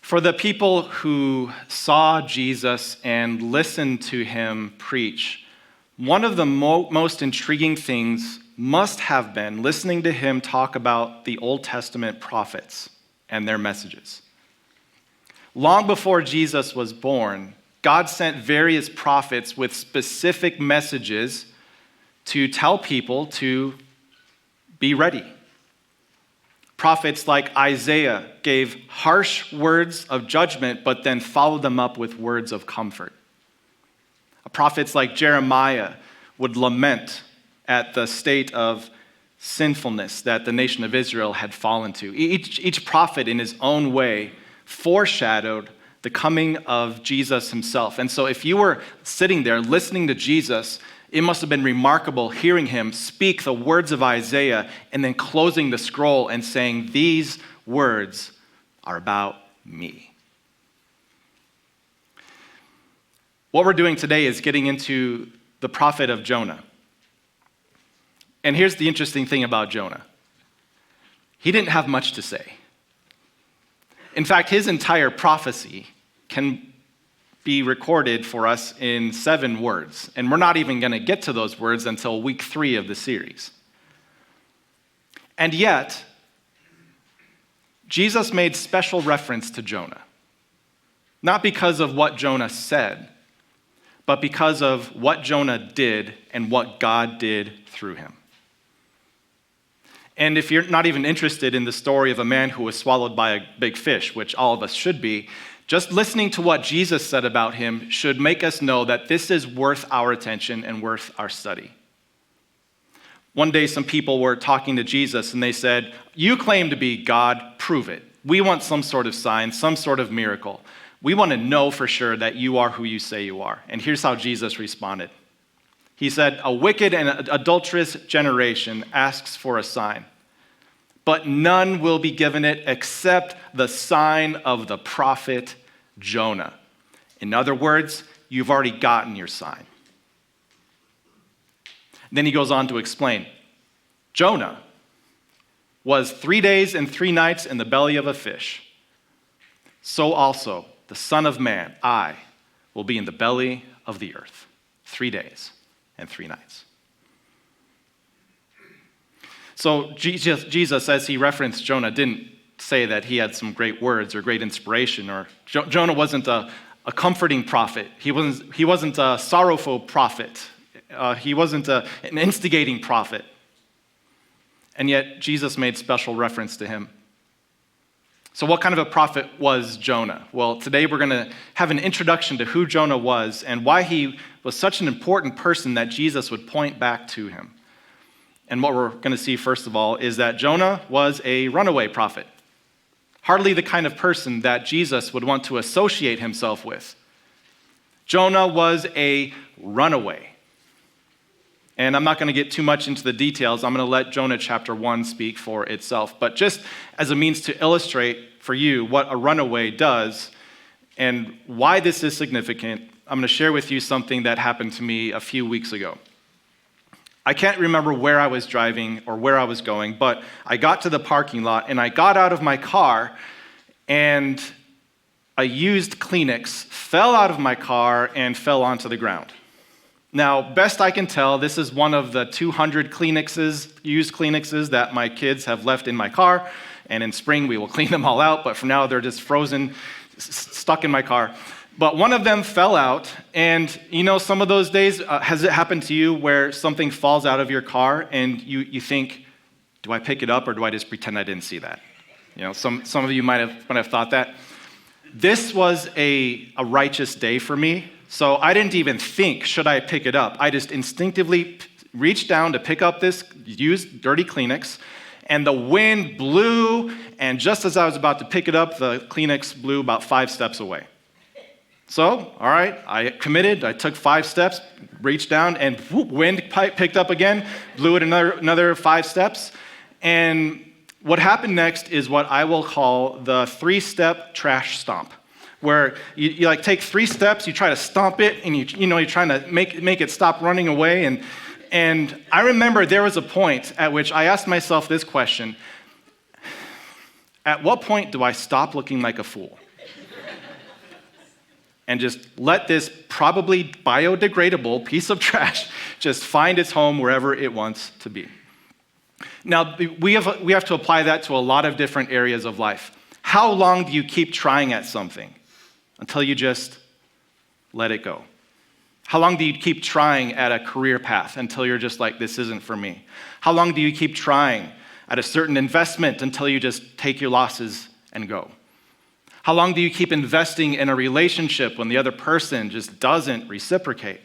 For the people who saw Jesus and listened to him preach, one of the most intriguing things must have been listening to him talk about the Old Testament prophets and their messages. Long before Jesus was born, God sent various prophets with specific messages to tell people to be ready. Prophets like Isaiah gave harsh words of judgment, but then followed them up with words of comfort. Prophets like Jeremiah would lament at the state of sinfulness that the nation of Israel had fallen to. Each prophet in his own way foreshadowed the coming of Jesus himself. And so if you were sitting there listening to Jesus, it must have been remarkable hearing him speak the words of Isaiah and then closing the scroll and saying, "These words are about me." What we're doing today is getting into the prophet of Jonah. And here's the interesting thing about Jonah. He didn't have much to say. In fact, his entire prophecy can be recorded for us in 7 words. And we're not even going to get to those words until week 3 of the series. And yet, Jesus made special reference to Jonah. Not because of what Jonah said, but because of what Jonah did and what God did through him. And if you're not even interested in the story of a man who was swallowed by a big fish, which all of us should be, just listening to what Jesus said about him should make us know that this is worth our attention and worth our study. One day, some people were talking to Jesus and they said, "You claim to be God, prove it. We want some sort of sign, some sort of miracle. We want to know for sure that you are who you say you are." And here's how Jesus responded. He said, "A wicked and adulterous generation asks for a sign, but none will be given it except the sign of the prophet Jonah." In other words, you've already gotten your sign. Then he goes on to explain, Jonah was 3 days and 3 nights in the belly of a fish. So also the Son of Man, I, will be in the belly of the earth 3 days and 3 nights. So Jesus, as he referenced Jonah, didn't say that he had some great words or great inspiration, or Jonah wasn't a comforting prophet. He wasn't a sorrowful prophet. He wasn't an instigating prophet. And yet Jesus made special reference to him. So what kind of a prophet was Jonah? Well, today we're going to have an introduction to who Jonah was and why he was such an important person that Jesus would point back to him. And what we're going to see, first of all, is that Jonah was a runaway prophet. Hardly the kind of person that Jesus would want to associate himself with. Jonah was a runaway. And I'm not going to get too much into the details. I'm going to let Jonah chapter 1 speak for itself. But just as a means to illustrate for you what a runaway does and why this is significant, I'm going to share with you something that happened to me a few weeks ago. I can't remember where I was driving or where I was going, but I got to the parking lot and I got out of my car and a used Kleenex fell out of my car and fell onto the ground. Now, best I can tell, this is one of the 200 used Kleenexes that my kids have left in my car, and in spring we will clean them all out, but for now they're just frozen, stuck in my car. But one of them fell out, and you know, some of those days, has it happened to you where something falls out of your car and you think, do I pick it up or do I just pretend I didn't see that? You know, some of you might have thought that. This was a righteous day for me, so I didn't even think, should I pick it up? I just instinctively reached down to pick up this used dirty Kleenex, and the wind blew, and just as I was about to pick it up, the Kleenex blew about 5 steps away. So, all right, I committed. I took 5 steps, reached down, and whoop, wind picked up again, blew it another 5 steps. And what happened next is what I will call the 3-step trash stomp, where you like take 3 steps, you try to stomp it, and you're trying to make it stop running away. And I remember there was a point at which I asked myself this question: at what point do I stop looking like a fool? and just let this probably biodegradable piece of trash just find its home wherever it wants to be. Now, we have to apply that to a lot of different areas of life. How long do you keep trying at something until you just let it go? How long do you keep trying at a career path until you're just like, this isn't for me? How long do you keep trying at a certain investment until you just take your losses and go? How long do you keep investing in a relationship when the other person just doesn't reciprocate?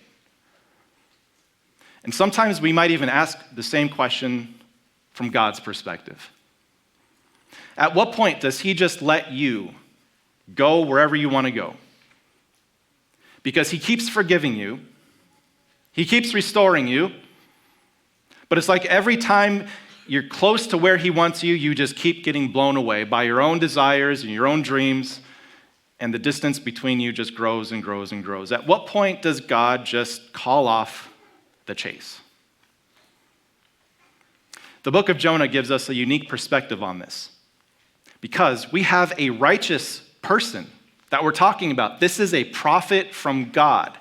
And sometimes we might even ask the same question from God's perspective. At what point does he just let you go wherever you want to go? Because he keeps forgiving you, he keeps restoring you, but it's like every time you're close to where he wants you, you just keep getting blown away by your own desires and your own dreams, and the distance between you just grows and grows and grows. At what point does God just call off the chase? The book of Jonah gives us a unique perspective on this, because we have a righteous person that we're talking about. This is a prophet from God.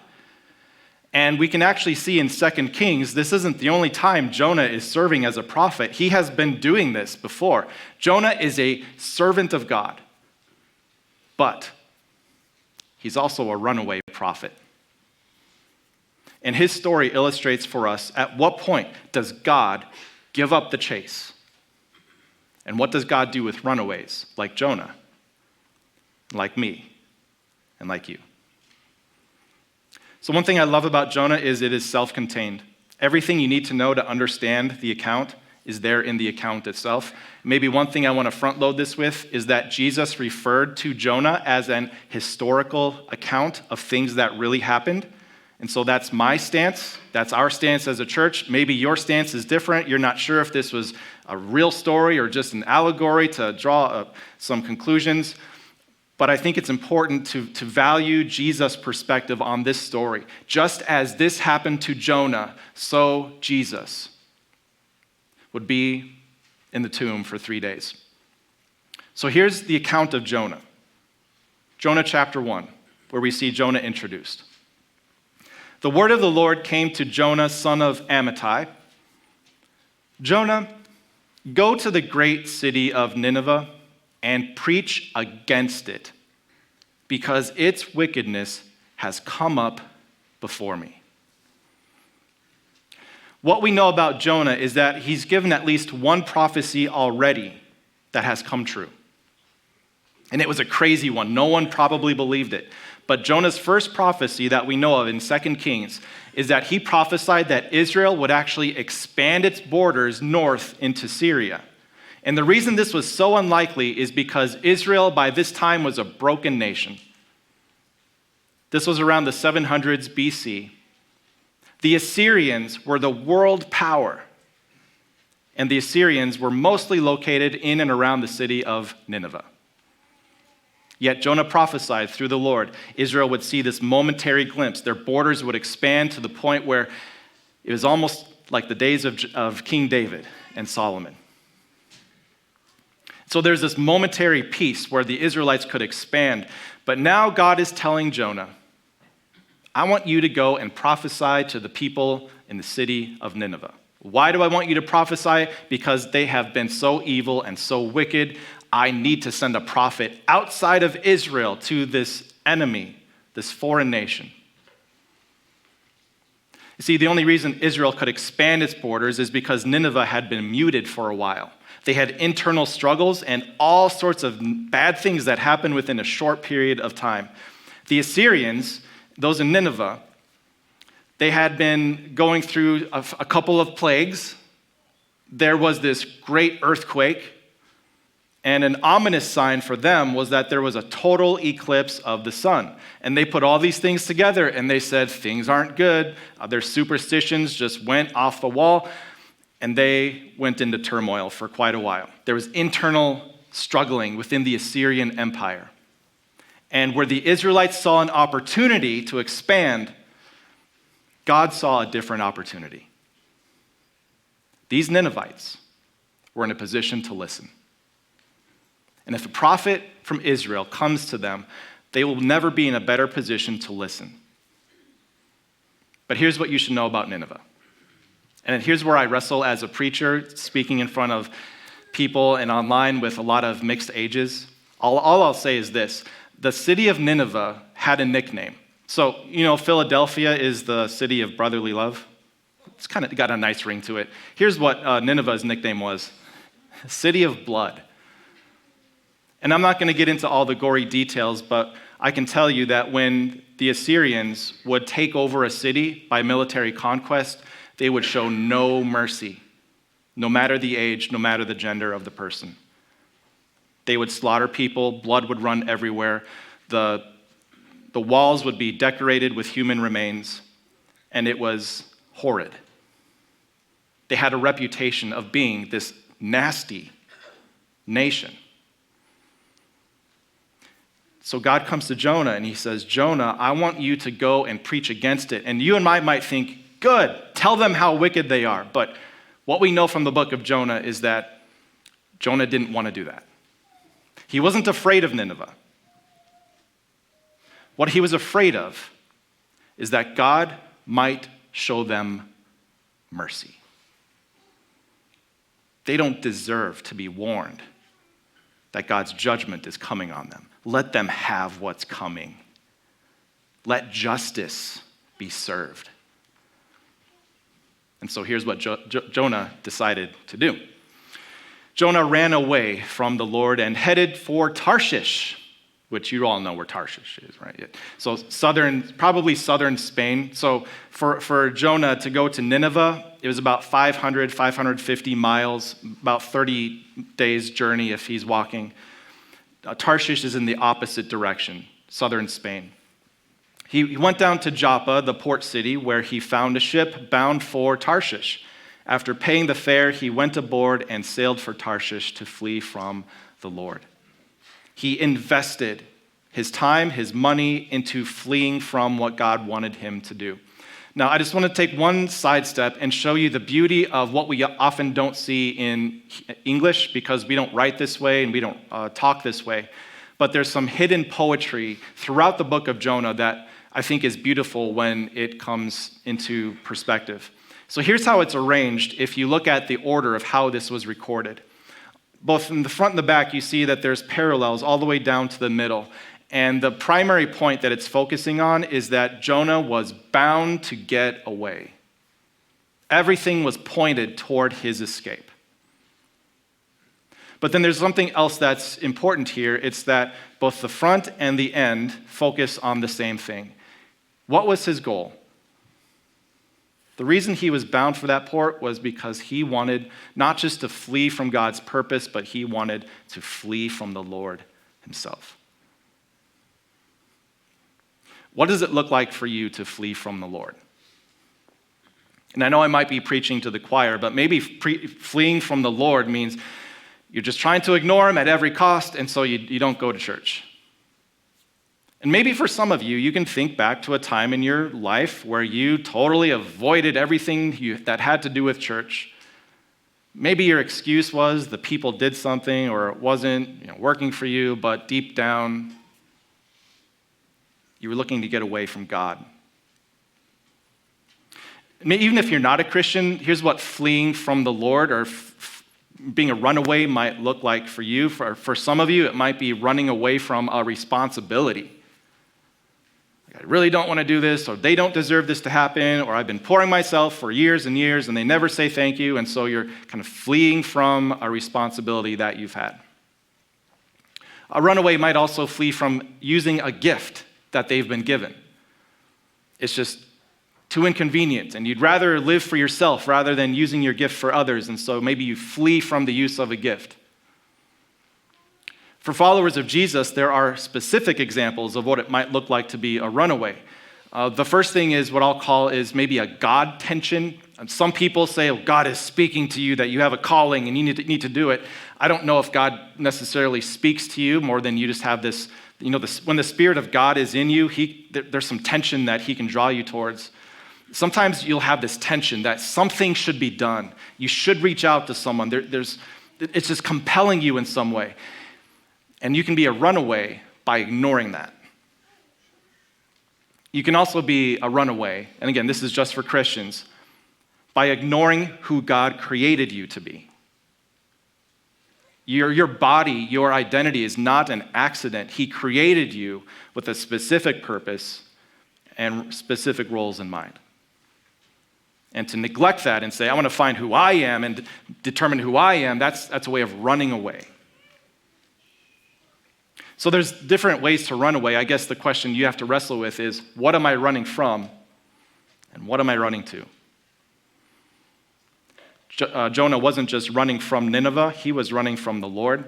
And we can actually see in 2 Kings, this isn't the only time Jonah is serving as a prophet. He has been doing this before. Jonah is a servant of God, but he's also a runaway prophet. And his story illustrates for us at what point does God give up the chase? And what does God do with runaways like Jonah, like me, and like you? So one thing I love about Jonah is it is self-contained. Everything you need to know to understand the account is there in the account itself. Maybe one thing I want to front load this with is that Jesus referred to Jonah as an historical account of things that really happened. And so that's my stance. That's our stance as a church. Maybe your stance is different. You're not sure if this was a real story or just an allegory to draw some conclusions. But I think it's important to value Jesus' perspective on this story. Just as this happened to Jonah, so Jesus would be in the tomb for 3 days. So here's the account of Jonah. Jonah chapter 1, where we see Jonah introduced. The word of the Lord came to Jonah, son of Amittai. Jonah, go to the great city of Nineveh and preach against it, because its wickedness has come up before me. What we know about Jonah is that he's given at least one prophecy already that has come true. And it was a crazy one. No one probably believed it. But Jonah's first prophecy that we know of in 2 Kings is that he prophesied that Israel would actually expand its borders north into Syria. And the reason this was so unlikely is because Israel by this time was a broken nation. This was around the 700s BC. The Assyrians were the world power, and the Assyrians were mostly located in and around the city of Nineveh. Yet Jonah prophesied through the Lord, Israel would see this momentary glimpse. Their borders would expand to the point where it was almost like the days of King David and Solomon. So there's this momentary peace where the Israelites could expand. But now God is telling Jonah, I want you to go and prophesy to the people in the city of Nineveh. Why do I want you to prophesy? Because they have been so evil and so wicked. I need to send a prophet outside of Israel to this enemy, this foreign nation. You see, the only reason Israel could expand its borders is because Nineveh had been muted for a while. They had internal struggles and all sorts of bad things that happened within a short period of time. The Assyrians, those in Nineveh, they had been going through a couple of plagues. There was this great earthquake, and an ominous sign for them was that there was a total eclipse of the sun. And they put all these things together, and they said, things aren't good. Their superstitions just went off the wall, and they went into turmoil for quite a while. There was internal struggling within the Assyrian Empire. And where the Israelites saw an opportunity to expand, God saw a different opportunity. These Ninevites were in a position to listen. And if a prophet from Israel comes to them, they will never be in a better position to listen. But here's what you should know about Nineveh. And here's where I wrestle as a preacher, speaking in front of people and online with a lot of mixed ages. All I'll say is this. The city of Nineveh had a nickname. So, Philadelphia is the city of brotherly love. It's kind of got a nice ring to it. Here's what Nineveh's nickname was. City of blood. And I'm not going to get into all the gory details, but I can tell you that when the Assyrians would take over a city by military conquest, they would show no mercy, no matter the age, no matter the gender of the person. They would slaughter people, blood would run everywhere, the walls would be decorated with human remains, and it was horrid. They had a reputation of being this nasty nation. So God comes to Jonah and he says, Jonah, I want you to go and preach against it. And you and I might think, good, tell them how wicked they are. But what we know from the book of Jonah is that Jonah didn't want to do that. He wasn't afraid of Nineveh. What he was afraid of is that God might show them mercy. They don't deserve to be warned that God's judgment is coming on them. Let them have what's coming. Let justice be served. And so here's what Jonah decided to do. Jonah ran away from the Lord and headed for Tarshish, which you all know where Tarshish is, right? So probably southern Spain. So for Jonah to go to Nineveh, it was about 550 miles, about 30 days journey if he's walking. Tarshish is in the opposite direction, southern Spain. He went down to Joppa, the port city, where he found a ship bound for Tarshish. After paying the fare, he went aboard and sailed for Tarshish to flee from the Lord. He invested his time, his money into fleeing from what God wanted him to do. Now, I just want to take one sidestep and show you the beauty of what we often don't see in English because we don't write this way and we don't talk this way. But there's some hidden poetry throughout the book of Jonah that I think is beautiful when it comes into perspective. So here's how it's arranged if you look at the order of how this was recorded. Both in the front and the back, you see that there's parallels all the way down to the middle. And the primary point that it's focusing on is that Jonah was bound to get away. Everything was pointed toward his escape. But then there's something else that's important here. It's that both the front and the end focus on the same thing. What was his goal? The reason he was bound for that port was because he wanted not just to flee from God's purpose, but he wanted to flee from the Lord himself. What does it look like for you to flee from the Lord? And I know I might be preaching to the choir, but maybe fleeing from the Lord means you're just trying to ignore him at every cost, and so you don't go to church. And maybe for some of you, you can think back to a time in your life where you totally avoided everything that had to do with church. Maybe your excuse was the people did something or it wasn't working for you, but deep down, you were looking to get away from God. Even if you're not a Christian, here's what fleeing from the Lord or being a runaway might look like for you. For some of you, it might be running away from a responsibility. I really don't want to do this, or they don't deserve this to happen, or I've been pouring myself for years and years, and they never say thank you, and so you're kind of fleeing from a responsibility that you've had. A runaway might also flee from using a gift that they've been given. It's just too inconvenient, and you'd rather live for yourself rather than using your gift for others, and so maybe you flee from the use of a gift. For followers of Jesus, there are specific examples of what it might look like to be a runaway. The first thing is what I'll call is maybe a God tension. Some people say, God is speaking to you, that you have a calling and you need to do it. I don't know if God necessarily speaks to you more than you just have this, when the Spirit of God is in you, there's some tension that he can draw you towards. Sometimes you'll have this tension that something should be done. You should reach out to someone. It's just compelling you in some way. And you can be a runaway by ignoring that. You can also be a runaway, and again, this is just for Christians, by ignoring who God created you to be. Your body, your identity is not an accident. He created you with a specific purpose and specific roles in mind. And to neglect that and say, I want to find who I am and determine who I am, that's a way of running away. So there's different ways to run away. I guess the question you have to wrestle with is, what am I running from and what am I running to? Jonah wasn't just running from Nineveh, he was running from the Lord.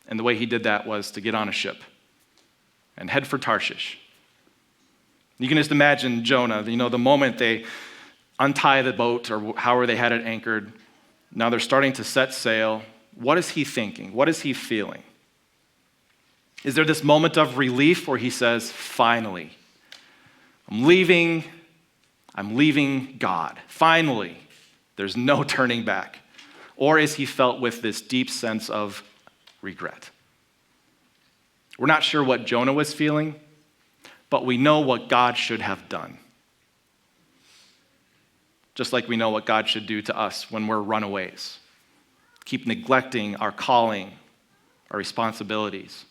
And the way he did that was to get on a ship and head for Tarshish. You can just imagine Jonah, the moment they untie the boat or however they had it anchored, now they're starting to set sail. What is he thinking? What is he feeling? Is there this moment of relief where he says, finally, I'm leaving God. Finally, there's no turning back. Or is he felt with this deep sense of regret? We're not sure what Jonah was feeling, but we know what God should have done. Just like we know what God should do to us when we're runaways. Keep neglecting our calling, our responsibilities.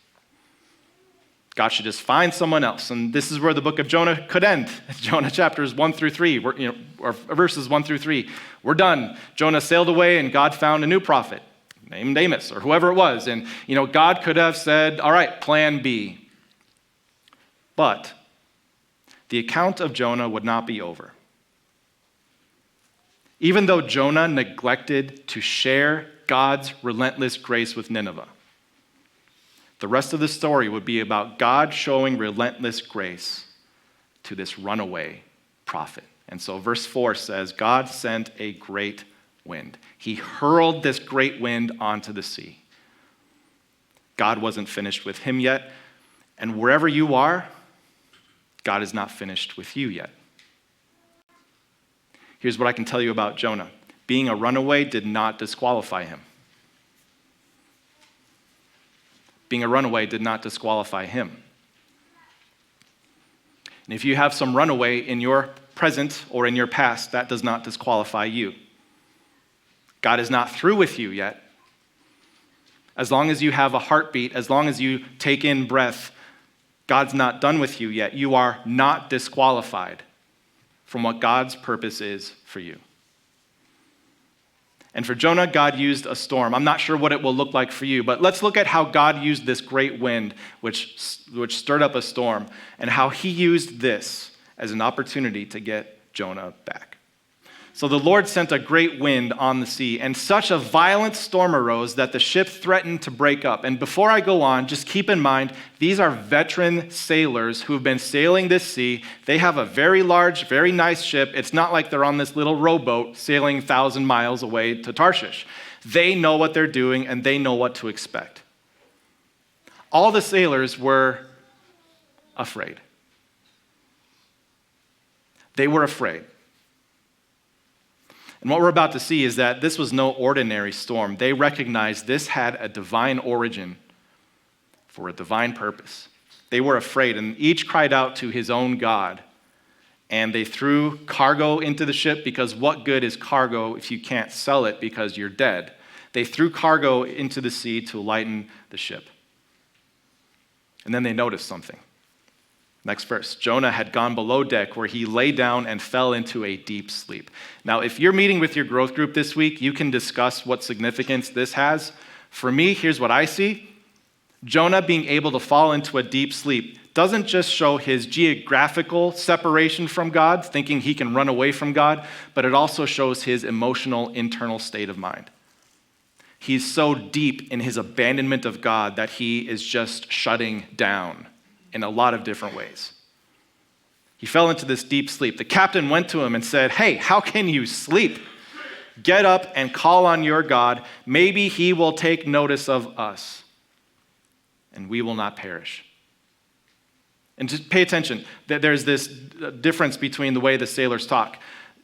God should just find someone else. And this is where the book of Jonah could end. Jonah chapters 1 through 3, or verses 1 through 3. We're done. Jonah sailed away and God found a new prophet named Amos or whoever it was. And, God could have said, all right, plan B. But the account of Jonah would not be over. Even though Jonah neglected to share God's relentless grace with Nineveh, the rest of the story would be about God showing relentless grace to this runaway prophet. And so verse 4 says, God sent a great wind. He hurled this great wind onto the sea. God wasn't finished with him yet. And wherever you are, God is not finished with you yet. Here's what I can tell you about Jonah. Being a runaway did not disqualify him. Being a runaway did not disqualify him. And if you have some runaway in your present or in your past, that does not disqualify you. God is not through with you yet. As long as you have a heartbeat, as long as you take in breath, God's not done with you yet. You are not disqualified from what God's purpose is for you. And for Jonah, God used a storm. I'm not sure what it will look like for you, but let's look at how God used this great wind, which stirred up a storm, and how he used this as an opportunity to get Jonah back. So the Lord sent a great wind on the sea, and such a violent storm arose that the ship threatened to break up. And before I go on, just keep in mind, these are veteran sailors who've been sailing this sea. They have a very large, very nice ship. It's not like they're on this little rowboat sailing 1,000 miles away to Tarshish. They know what they're doing, and they know what to expect. All the sailors were afraid. They were afraid. And what we're about to see is that this was no ordinary storm. They recognized this had a divine origin for a divine purpose. They were afraid, and each cried out to his own God. And they threw cargo into the ship, because what good is cargo if you can't sell it because you're dead? They threw cargo into the sea to lighten the ship. And then they noticed something. Next verse, Jonah had gone below deck where he lay down and fell into a deep sleep. Now, if you're meeting with your growth group this week, you can discuss what significance this has. For me, here's what I see. Jonah being able to fall into a deep sleep doesn't just show his geographical separation from God, thinking he can run away from God, but it also shows his emotional, internal state of mind. He's so deep in his abandonment of God that he is just shutting down in a lot of different ways. He fell into this deep sleep. The captain went to him and said, "Hey, how can you sleep? Get up and call on your God. Maybe he will take notice of us, and we will not perish." And just pay attention, that there's this difference between the way the sailors talk.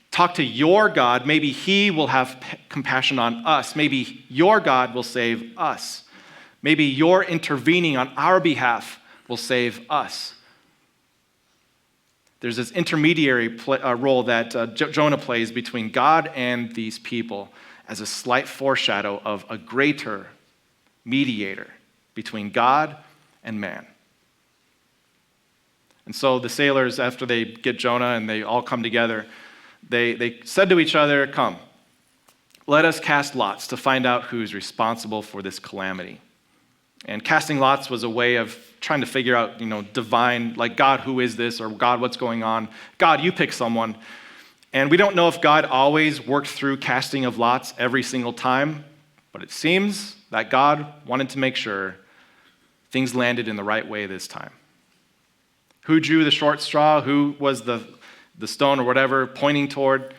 Talk to your God, maybe he will have compassion on us. Maybe your God will save us. Maybe your intervening on our behalf will save us. There's this intermediary role that Jonah plays between God and these people as a slight foreshadow of a greater mediator between God and man. And so the sailors, after they get Jonah and they all come together, they said to each other, "Come, let us cast lots to find out who's responsible for this calamity." And casting lots was a way of trying to figure out, divine, like, God, who is this? Or God, what's going on? God, you pick someone. And we don't know if God always worked through casting of lots every single time, but it seems that God wanted to make sure things landed in the right way this time. Who drew the short straw? Who was the stone or whatever pointing toward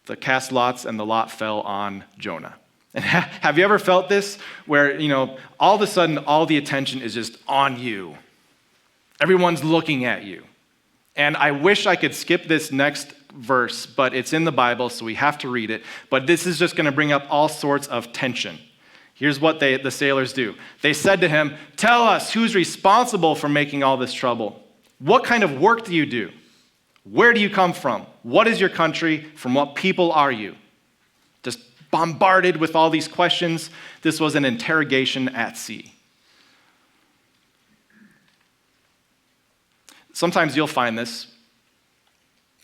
the cast lots, and the lot fell on Jonah. And have you ever felt this where, all of a sudden all the attention is just on you? Everyone's looking at you. And I wish I could skip this next verse, but it's in the Bible, so we have to read it. But this is just going to bring up all sorts of tension. Here's what the sailors do. They said to him, "Tell us who's responsible for making all this trouble. What kind of work do you do? Where do you come from? What is your country? From what people are you?" Just bombarded with all these questions. This was an interrogation at sea. Sometimes you'll find this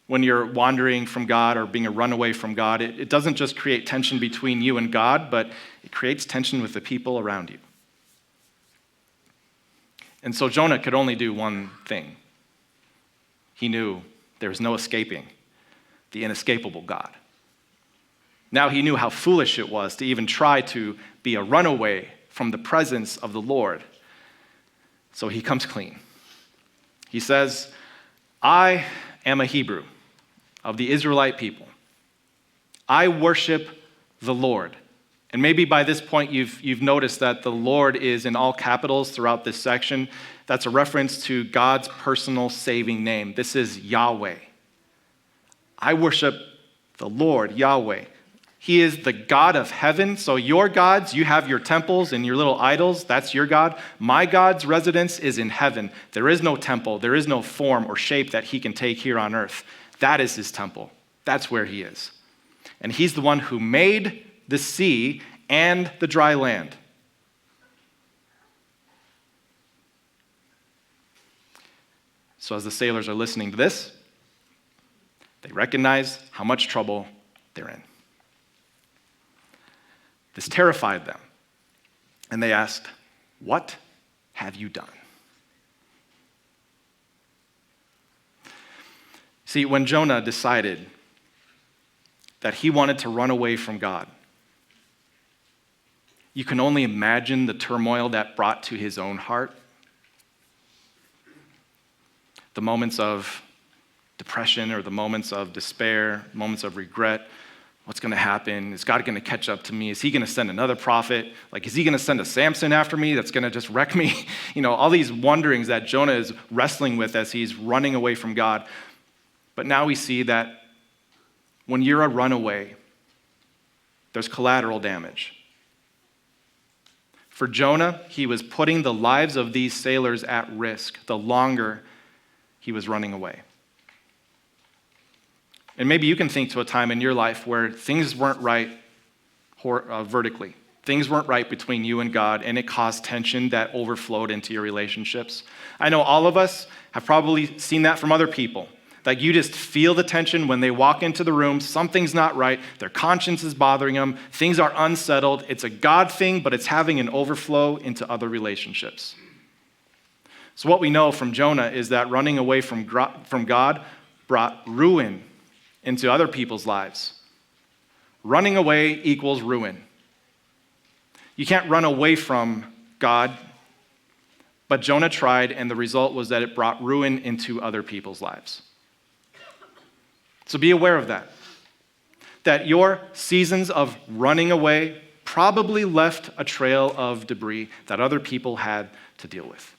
when you're wandering from God or being a runaway from God. It doesn't just create tension between you and God, but it creates tension with the people around you. And so Jonah could only do one thing. He knew there was no escaping the inescapable God. Now he knew how foolish it was to even try to be a runaway from the presence of the Lord. So he comes clean. He says, "I am a Hebrew of the Israelite people. I worship the Lord." And maybe by this point you've noticed that the Lord is in all capitals throughout this section. That's a reference to God's personal saving name. This is Yahweh. I worship the Lord, Yahweh. He is the God of heaven. So your gods, you have your temples and your little idols. That's your God. My God's residence is in heaven. There is no temple. There is no form or shape that he can take here on earth. That is his temple. That's where he is. And he's the one who made the sea and the dry land. So as the sailors are listening to this, they recognize how much trouble they're in. This terrified them, and they asked, "What have you done?" See, when Jonah decided that he wanted to run away from God, you can only imagine the turmoil that brought to his own heart. The moments of depression or the moments of despair, moments of regret. What's going to happen? Is God going to catch up to me? Is he going to send another prophet? Is he going to send a Samson after me that's going to just wreck me? All these wonderings that Jonah is wrestling with as he's running away from God. But now we see that when you're a runaway, there's collateral damage. For Jonah, he was putting the lives of these sailors at risk the longer he was running away. And maybe you can think to a time in your life where things weren't right vertically. Things weren't right between you and God, and it caused tension that overflowed into your relationships. I know all of us have probably seen that from other people. Like you just feel the tension when they walk into the room, something's not right, their conscience is bothering them, things are unsettled. It's a God thing, but it's having an overflow into other relationships. So what we know from Jonah is that running away from God brought ruin into other people's lives. Running away equals ruin. You can't run away from God, but Jonah tried, and the result was that it brought ruin into other people's lives. So be aware of that. That your seasons of running away probably left a trail of debris that other people had to deal with.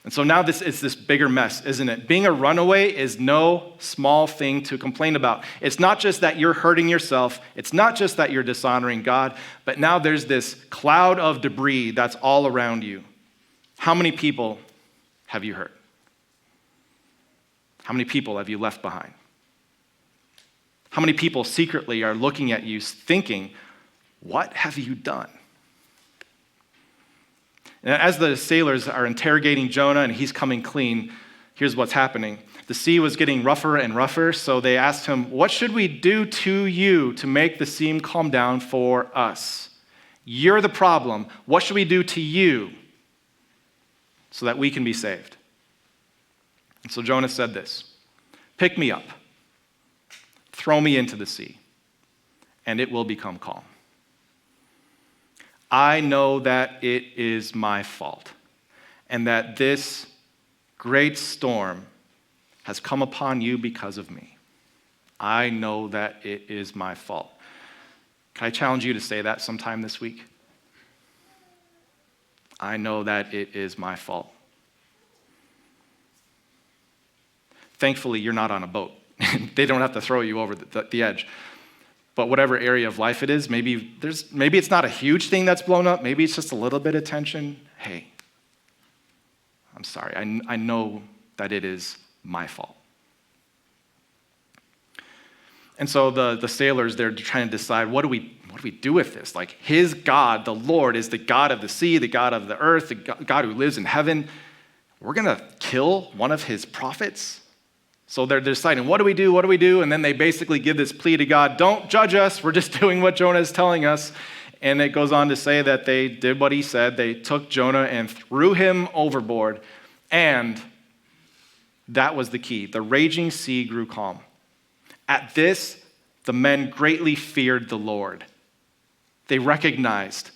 And so now it's this bigger mess, isn't it? Being a runaway is no small thing to complain about. It's not just that you're hurting yourself. It's not just that you're dishonoring God, but now there's this cloud of debris that's all around you. How many people have you hurt? How many people have you left behind? How many people secretly are looking at you thinking, what have you done? And as the sailors are interrogating Jonah and he's coming clean, here's what's happening. The sea was getting rougher and rougher, so they asked him, what should we do to you to make the sea calm down for us? You're the problem. What should we do to you so that we can be saved? And so Jonah said this, pick me up, throw me into the sea, and it will become calm. I know that it is my fault, and that this great storm has come upon you because of me. I know that it is my fault. Can I challenge you to say that sometime this week? I know that it is my fault. Thankfully, you're not on a boat. They don't have to throw you over the edge. But whatever area of life it is, maybe it's not a huge thing that's blown up. Maybe it's just a little bit of tension. Hey, I'm sorry. I know that it is my fault. And so the sailors, they're trying to decide, what do we do with this? Like, his God, the Lord, is the God of the sea, the God of the earth, the God who lives in heaven. We're going to kill one of his prophets? So they're deciding, what do we do? What do we do? And then they basically give this plea to God, don't judge us. We're just doing what Jonah is telling us. And it goes on to say that they did what he said. They took Jonah and threw him overboard. And that was the key. The raging sea grew calm. At this, the men greatly feared the Lord. They recognized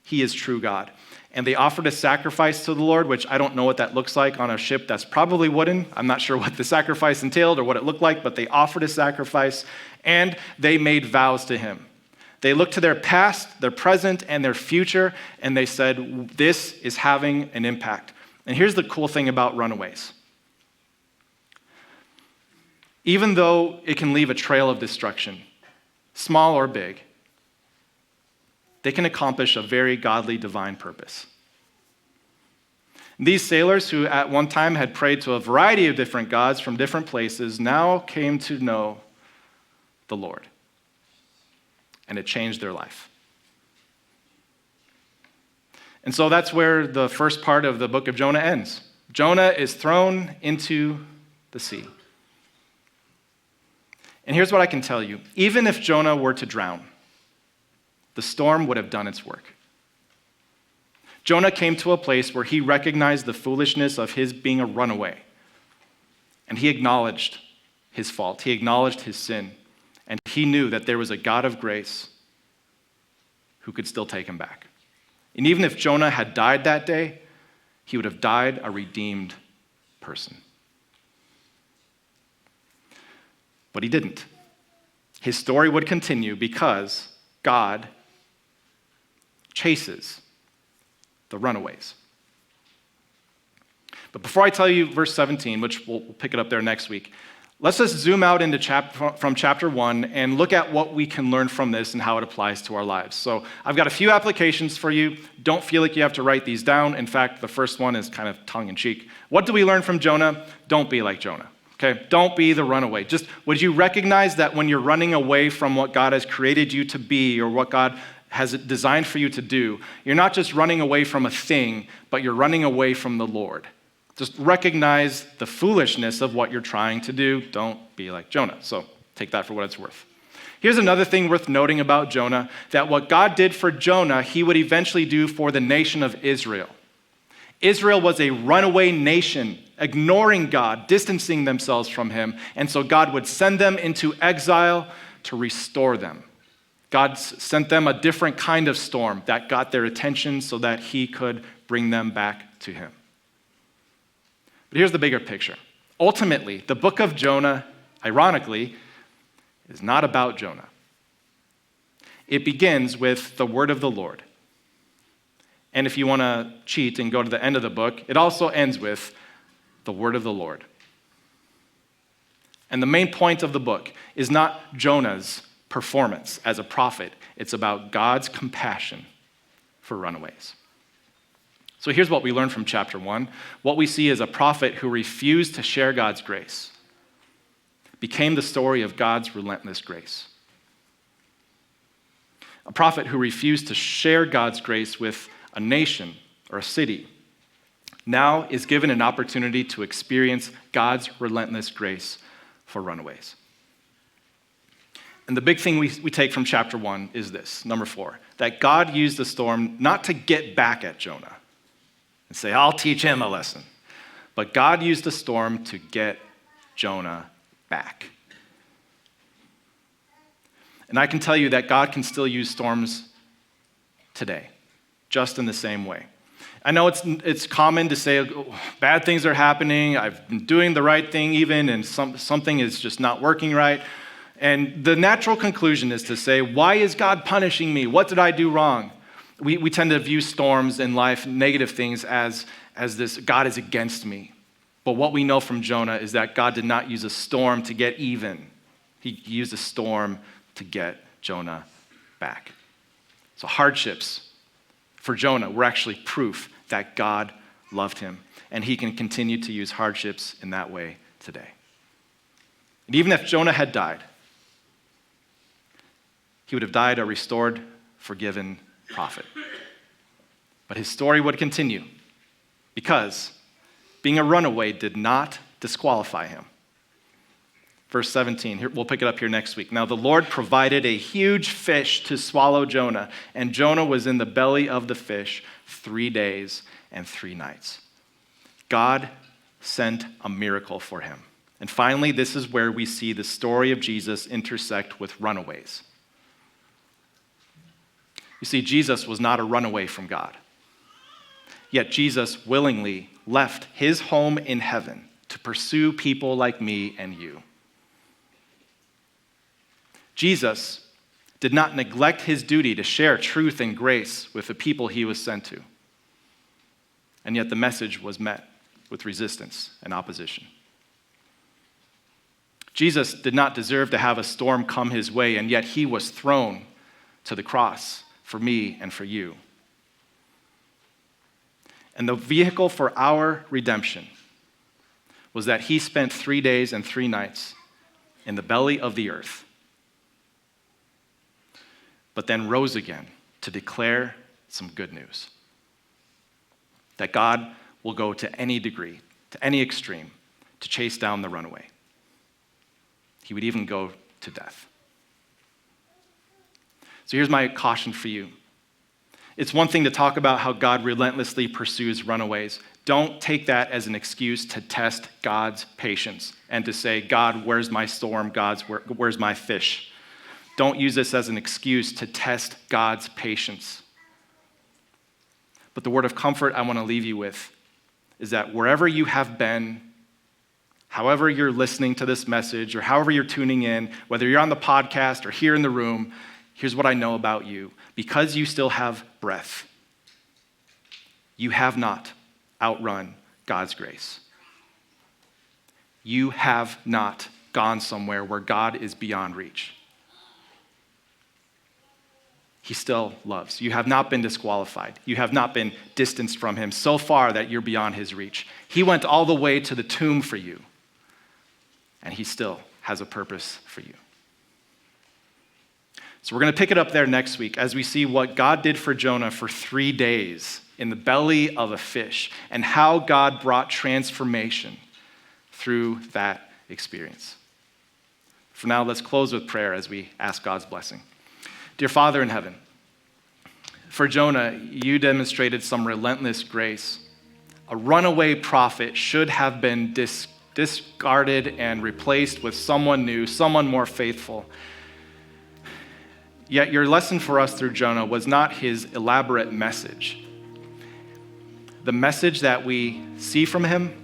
he is true God. And they offered a sacrifice to the Lord, which I don't know what that looks like on a ship that's probably wooden. I'm not sure what the sacrifice entailed or what it looked like, but they offered a sacrifice, and they made vows to him. They looked to their past, their present, and their future, and they said, this is having an impact. And here's the cool thing about Runaways. Even though it can leave a trail of destruction, small or big, they can accomplish a very godly, divine purpose. These sailors, who at one time had prayed to a variety of different gods from different places, now came to know the Lord. And it changed their life. And so that's where the first part of the book of Jonah ends. Jonah is thrown into the sea. And here's what I can tell you. Even if Jonah were to drown, the storm would have done its work. Jonah came to a place where he recognized the foolishness of his being a runaway. And he acknowledged his fault. He acknowledged his sin. And he knew that there was a God of grace who could still take him back. And even if Jonah had died that day, he would have died a redeemed person. But he didn't. His story would continue because God chases the runaways. But before I tell you verse 17, which we'll pick it up there next week, let's just zoom out into from chapter 1 and look at what we can learn from this and how it applies to our lives. So I've got a few applications for you. Don't feel like you have to write these down. In fact, the first one is kind of tongue-in-cheek. What do we learn from Jonah? Don't be like Jonah. Okay, don't be the runaway. Just would you recognize that when you're running away from what God has created you to be or what God has designed for you to do, you're not just running away from a thing, but you're running away from the Lord. Just recognize the foolishness of what you're trying to do. Don't be like Jonah. So take that for what it's worth. Here's another thing worth noting about Jonah, that what God did for Jonah, he would eventually do for the nation of Israel. Israel was a runaway nation, ignoring God, distancing themselves from him, and so God would send them into exile to restore them. God sent them a different kind of storm that got their attention so that he could bring them back to him. But here's the bigger picture. Ultimately, the book of Jonah, ironically, is not about Jonah. It begins with the word of the Lord. And if you want to cheat and go to the end of the book, it also ends with the word of the Lord. And the main point of the book is not Jonah's performance as a prophet. It's about God's compassion for runaways. So here's what we learn from chapter 1. What we see is a prophet who refused to share God's grace became the story of God's relentless grace. A prophet who refused to share God's grace with a nation or a city now is given an opportunity to experience God's relentless grace for runaways. And the big thing we take from chapter 1 is this, number 4, that God used the storm not to get back at Jonah and say, I'll teach him a lesson, but God used the storm to get Jonah back. And I can tell you that God can still use storms today, just in the same way. I know it's common to say, oh, bad things are happening, I've been doing the right thing even, and something is just not working right. And the natural conclusion is to say, why is God punishing me? What did I do wrong? We tend to view storms in life, negative things, as this, God is against me. But what we know from Jonah is that God did not use a storm to get even. He used a storm to get Jonah back. So hardships for Jonah were actually proof that God loved him, and he can continue to use hardships in that way today. And even if Jonah had died, he would have died a restored, forgiven prophet. But his story would continue because being a runaway did not disqualify him. Verse 17, here, we'll pick it up here next week. Now the Lord provided a huge fish to swallow Jonah, and Jonah was in the belly of the fish 3 days and 3 nights. God sent a miracle for him. And finally, this is where we see the story of Jesus intersect with runaways. You see, Jesus was not a runaway from God. Yet Jesus willingly left his home in heaven to pursue people like me and you. Jesus did not neglect his duty to share truth and grace with the people he was sent to. And yet the message was met with resistance and opposition. Jesus did not deserve to have a storm come his way, and yet he was thrown to the cross for me and for you. And the vehicle for our redemption was that he spent 3 days and 3 nights in the belly of the earth, but then rose again to declare some good news. That God will go to any degree, to any extreme, to chase down the runaway. He would even go to death. So here's my caution for you. It's one thing to talk about how God relentlessly pursues runaways. Don't take that as an excuse to test God's patience and to say, God, where's my storm? Where's my fish? Don't use this as an excuse to test God's patience. But the word of comfort I want to leave you with is that wherever you have been, however you're listening to this message or however you're tuning in, whether you're on the podcast or here in the room, here's what I know about you. Because you still have breath, you have not outrun God's grace. You have not gone somewhere where God is beyond reach. He still loves. You have not been disqualified. You have not been distanced from him so far that you're beyond his reach. He went all the way to the tomb for you, and he still has a purpose for you. So we're going to pick it up there next week as we see what God did for Jonah for 3 days in the belly of a fish and how God brought transformation through that experience. For now, let's close with prayer as we ask God's blessing. Dear Father in heaven, for Jonah, you demonstrated some relentless grace. A runaway prophet should have been discarded and replaced with someone new, someone more faithful. Yet your lesson for us through Jonah was not his elaborate message. The message that we see from him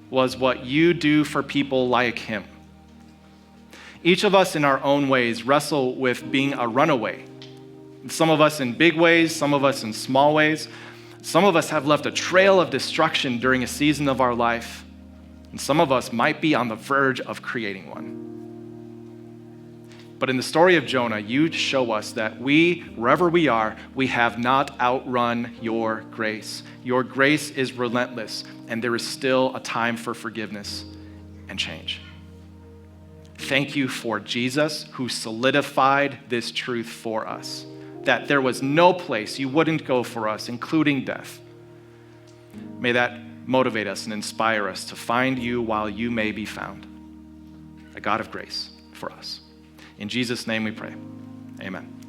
was what you do for people like him. Each of us in our own ways wrestle with being a runaway. Some of us in big ways, some of us in small ways. Some of us have left a trail of destruction during a season of our life, and some of us might be on the verge of creating one. But in the story of Jonah, you show us that we, wherever we are, we have not outrun your grace. Your grace is relentless, and there is still a time for forgiveness and change. Thank you for Jesus, who solidified this truth for us, that there was no place you wouldn't go for us, including death. May that motivate us and inspire us to find you while you may be found, a God of grace for us. In Jesus' name we pray. Amen.